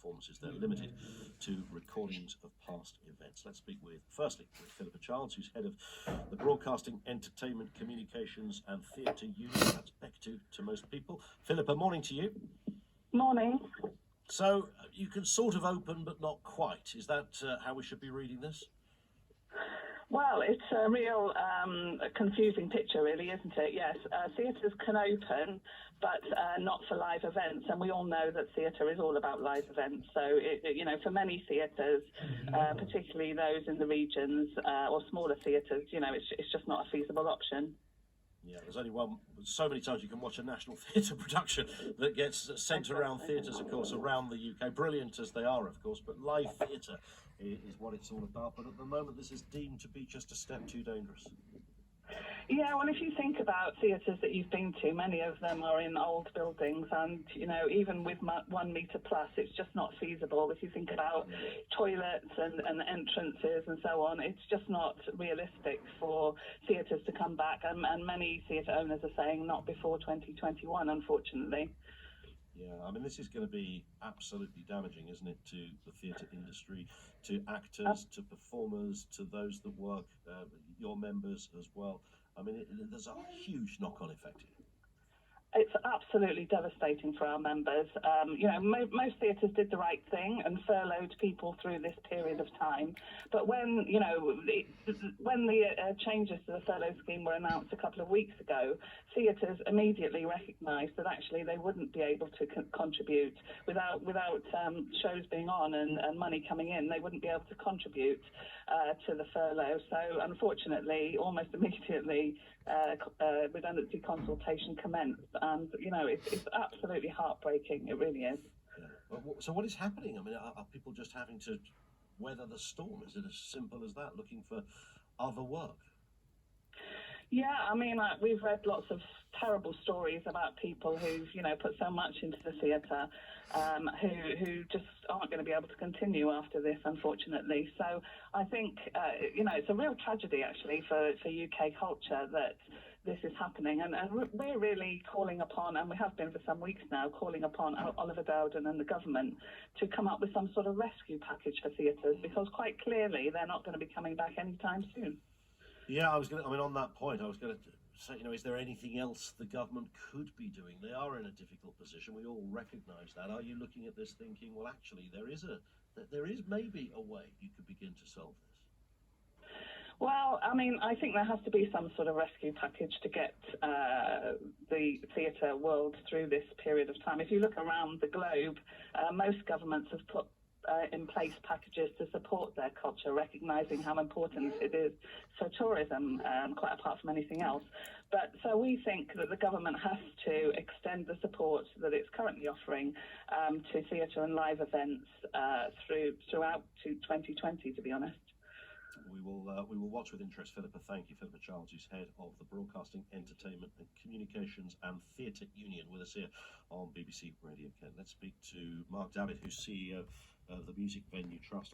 performances. They're limited to recordings of past events. Let's speak firstly with Philippa Childs, who's head of the Broadcasting, Entertainment, Communications and Theatre Union. That's BECTU to most people. Philippa, morning to you. Morning. So you can sort of open, but not quite. Is that how we should be reading this? Well, it's a real confusing picture, really, isn't it? Yes, theatres can open, but not for live events. And we all know that theatre is all about live events. So, for many theatres, particularly those in the regions or smaller theatres, it's just not a feasible option. Yeah, there's only so many times you can watch a national theatre production that gets sent around theatres, of course, around the UK, brilliant as they are, of course, but live theatre is what it's all about. But at the moment, this is deemed to be just a step too dangerous. Yeah, well, if you think about theatres that you've been to, many of them are in old buildings, and, even with 1 metre plus, it's just not feasible. If you think about toilets and entrances and so on, it's just not realistic for theatres to come back, and many theatre owners are saying not before 2021, unfortunately. Yeah, I mean, this is going to be absolutely damaging, isn't it, to the theatre industry, to actors, to performers, to those that work, your members as well. I mean, there's a huge knock-on effect here. It's absolutely devastating for our members. Most theatres did the right thing and furloughed people through this period of time. But when the changes to the furlough scheme were announced a couple of weeks ago, theatres immediately recognised that actually they wouldn't be able to contribute without shows being on and money coming in. They wouldn't be able to contribute to the furlough. So unfortunately, almost immediately, redundancy consultation commenced, and it's absolutely heartbreaking. It really is. Yeah. So what is happening? I mean, are people just having to weather the storm? Is it as simple as that, looking for other work? Yeah, I mean, we've read lots of terrible stories about people who've, put so much into the theatre, who just aren't going to be able to continue after this, unfortunately. So I think, it's a real tragedy, actually, for UK culture that this is happening. And we're really calling upon, and we have been for some weeks now, calling upon Oliver Dowden and the government to come up with some sort of rescue package for theatres, because quite clearly they're not going to be coming back anytime soon. Yeah, on that point, I was going to say, is there anything else the government could be doing? They are in a difficult position. We all recognise that. Are you looking at this thinking, well, actually, there is maybe a way you could begin to solve this? Well, I mean, I think there has to be some sort of rescue package to get the theatre world through this period of time. If you look around the globe, most governments have put in place packages to support their culture, recognising how important it is for tourism, quite apart from anything else. But so we think that the government has to extend the support that it's currently offering to theatre and live events throughout to 2020, to be honest. We will watch with interest, Philippa. Thank you, Philippa Childs, who's head of the Broadcasting, Entertainment and Communications and Theatre Union, with us here on BBC Radio Kent. Let's speak to Mark Davitt, who's CEO of the Music Venue Trust.